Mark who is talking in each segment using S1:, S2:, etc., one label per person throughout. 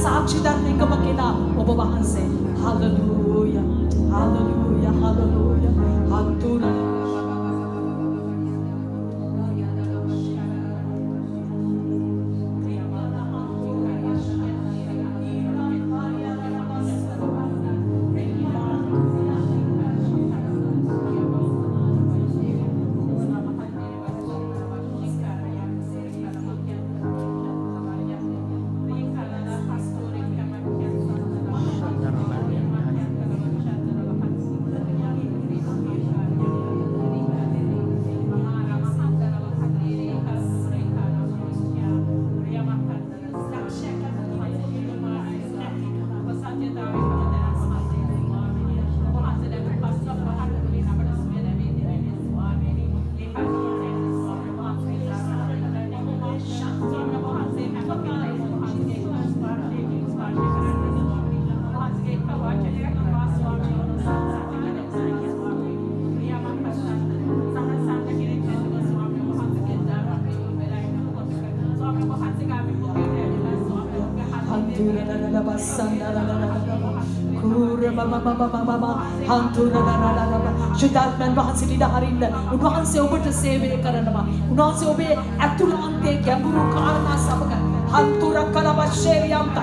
S1: සාක්ෂි දරන එකම කෙනා ඔබ වහන්සේ. හලෙලූයා හලෙලූයා හලෙලූයා හතුර Shuddhatman වහන්සේ ඉඩ හරින්න උන්වහන්සේ ඔබට සේවය කරනවා උන්වහන්සේ ඔබේ අතුලාන්තයේ ගැඹුරු කාරණා සමග හන්තුර කලබශේරියන්ත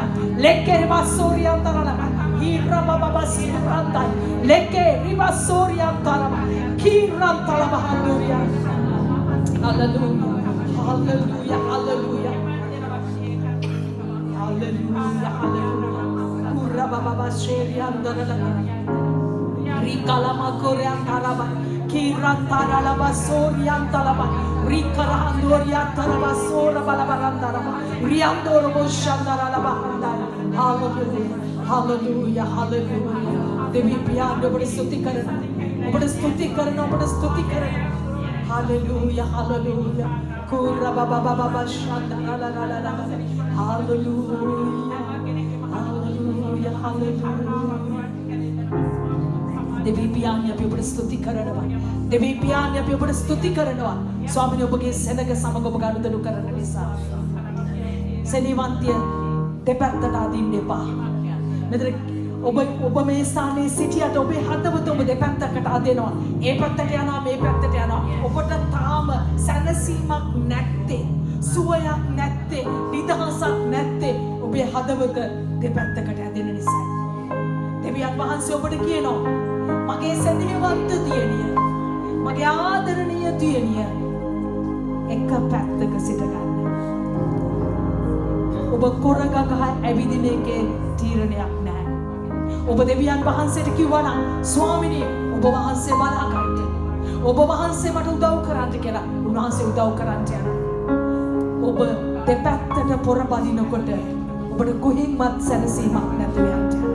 S1: ලෙක්කේ රිවස්සෝරියන්තරන හිරබබබසිරන්ත ලෙක්කේ රිවස්සෝරියන්තරම කිරන්තල බහන්දුරිය hallelujah hallelujah hallelujah hallelujah hallelujah kurabababasheriyandarana Rikalama Koreantalaba, Kirantaralaba, Soriantalaba, Rikarahandoriantalaba, Sora Balabarandaraba, Riandorobo Shandaralaba, Hallelujah, Hallelujah, Hallelujah. Devi Piano, but Stuti Karana, but Stuti Karana, but Stuti Karana. Hallelujah, Hallelujah. Kura Baba Baba Shandarala, Hallelujah, Hallelujah, Hallelujah. Devi Pianya අපි ඔබට ස්තුති කරනවා. Devi Pianya අපි ඔබට ස්තුති කරනවා. ස්වාමීනි ඔබගේ සෙනග සමග ඔබ ගනුදෙනු කරන නිසා. සෙනෙවන්තිය දෙපැත්තට අදින්න එපා. මෙතන ඔබ මේ ස්ථානයේ සිටියට ඔබේ හදවත ඔබ දෙපැත්තකට අදිනවා. ඒ පැත්තට යනවා මේ පැත්තට යනවා. ඔබට තාම සැනසීමක් නැත්තේ, සුවයක් නැත්තේ, නිදහසක් නැත්තේ ඔබේ හදවත දෙපැත්තකට ඇදෙන නිසා. දෙවියන් වහන්සේ ඔබට කියනවා මගේ සෙනෙහවන්ත දියණිය මගේ ආදරණීය දියණිය එක පැත්තක සිට ගන්න. ඔබ කොරගගහ ඇවිදින එකේ තීරණයක් නැහැ. ඔබ දෙවියන් වහන්සේට කිව්වා නම් ස්වාමිනී ඔබ වහන්සේ බලා ගන්න. ඔබ වහන්සේ මට උදව් කරන්න කියලා උන්වහන්සේ උදව් කරන්න යනවා. ඔබ දෙපැත්තට පොර බදිනකොට ඔබට කොහින්වත් සැනසීමක් නැතුව යන්න.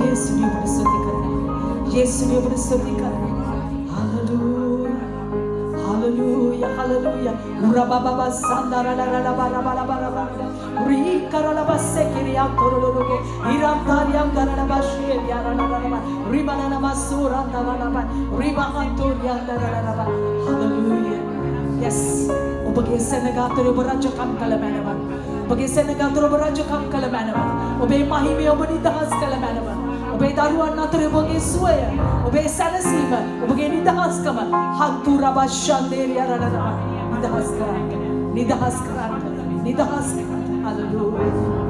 S1: Yesu ni bersuci karena Yesu ni bersuci karena Hallelujah Hallelujah Hallelujah Urababa sandara la la la la la la la la Uri karala basekiri antoro Iramtari amdara la bashir ya la la la la Rimana na masura andara la la Rimahantori andara la la Hallelujah Yes Obage senegatore baraja kam kalamanavan Obage senegatore baraja kam kalamanavan Obe mahime obani dahas kalamanavan ඔබේ දරුවන් අතර ඔබගේ සුවය ඔබේ සැනසීම ඔබගේ නිදහස්කම හතුර බෂන්දේරිය රණන නිදහස් කරන්න හලෙලූයා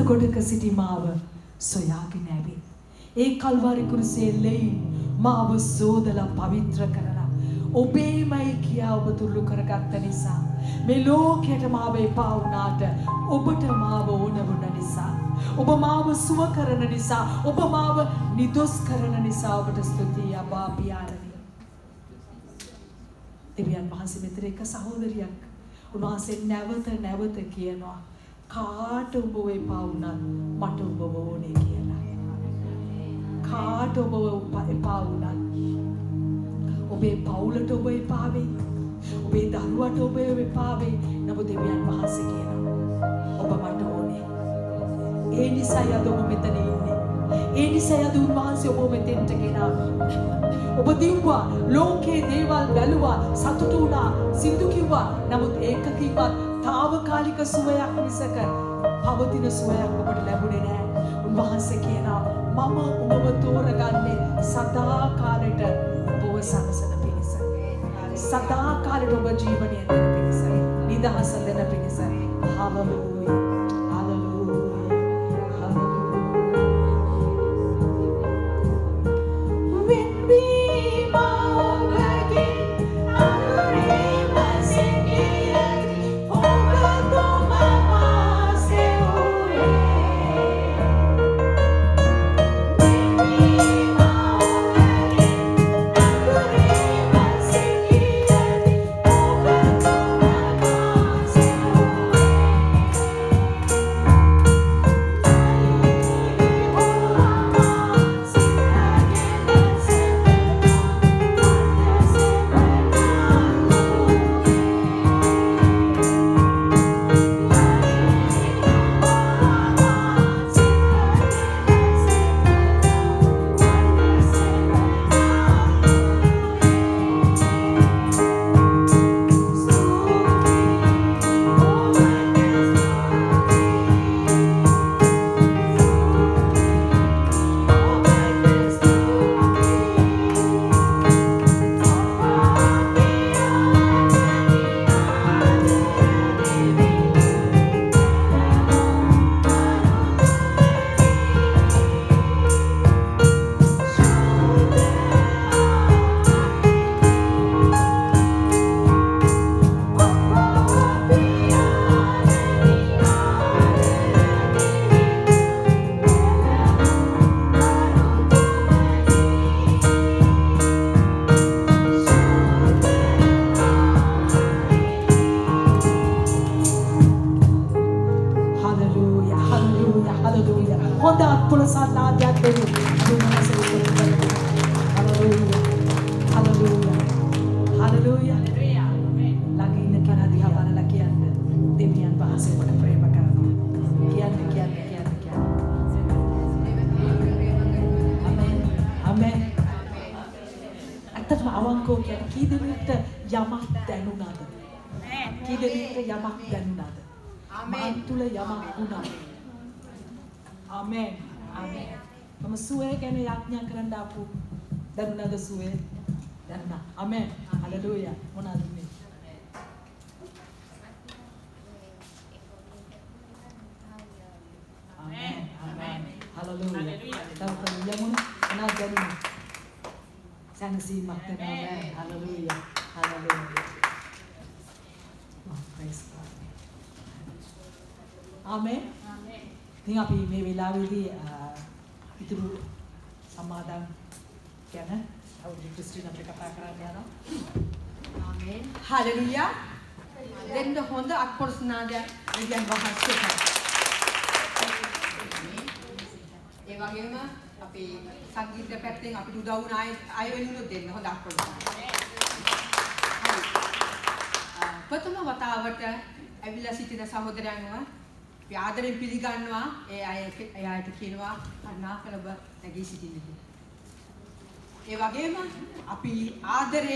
S1: ගොඩක සිටි මාව සොයාගෙන ඇවිත් ඒ කල්වාරි කුරුසේ ලෙයින් මාව සෝදලා පවිත්‍ර කරලා ඔබේමයි කියා ඔබ තුරුළු කරගත්ත නිසා මේ ලෝකයට මාව එපා වුණාට ඔබට මාව ඕන වුණ නිසා ඔබ මාව සුව කරන නිසා ඔබ මාව නිදොස් කරන නිසා ඔබට ස්තුතියි අබා පියාණනි. දෙවියන් වහන්සේ මෙතන එක සහෝදරියක් උන්වහන්සේ නැවත කියනවා කාට ඔබ එපා වුණත් මට ඔබ ඕනේ කියලා. කාට ඔබ එපා වුණත් ඔබේ පවුලට ඔබ එපා වෙයි. ඔබේ දරුවට ඔබ එපා වෙයි. නමුත් දෙවියන් වහන්සේ කියනවා ඔබ මට ඕනේ. ඒ නිසා අද ඔබ මෙතන ඉන්නේ. ඒ නිසා අද උන්වහන්සේ ඔබ මෙතෙන්ට ගෙනාවා. ඔබ දිව්වා ලෝකේ දේවල් බැලුවා සතුටු වුණා සින්දු කිව්වා. නමුත් ඒක කිව්වත් తాවකාලික සුවයක් මිසක පවතින සුවයක් ඔබට ලැබුණේ නැහැ. උන්වහන්සේ කියනවා මම ඔබව තෝරගන්නේ සදාකාලෙට ඔබව සනසන පිණිස. සදාකාලෙට ඔබ ජීවනය දෙන පිණිස. නිදහස දෙන පිණිස. Hallelujah. Hallelujah. Hallelujah. When we move again, අවංකව කියන්නේ කී දෙනෙක්ට යමක් දැනුණාද? කී දෙනෙක්ට යමක් දැනුණාද? ආමේන්. තුල යමක් වුණා. ආමේන්. ආමේන්. මම සුවේ ගැන යාඥා කරන්න ආපු දැනුණාද සුවේ? දැනුණා. ආමේන්. හලෙලූයා. මොනවාද මේ? ආමේන්. ආමේන්. හලෙලූයා. තවකම යමුන මොනවාද දැනුණා? Sangasimmak naman. Hallelujah. Hallelujah. Oh, praise God. Amen. Amen. Iතින් අපි මේ වෙලාවේදී ඉතුරු සමාදන් ගැන අවුරුදු ක්‍රිස්ටියන් අපිට කතා කරන්න යනවා.
S2: ආමේන්. හලෙලූයා. දෙන්න හොඳ අක්කොස්නාදයක් දෙවියන් වහන්සේ කරා. ඒ වගේම අපි සංගීත පැත්තෙන් අපිට උදව් වුණ අය වෙනුනොත් දෙන්න හොඳ අක්කොස්නාදයක්. ප්‍රථම වතාවට ඇවිල්ලා සිටින සහෝදරයන්ව අපි ආදරෙන් පිළිගන්නවා. ඒ අයට කියනවා අනාකලබ නැගී සිටින්න. ඒ වගේම අපි ආදරේ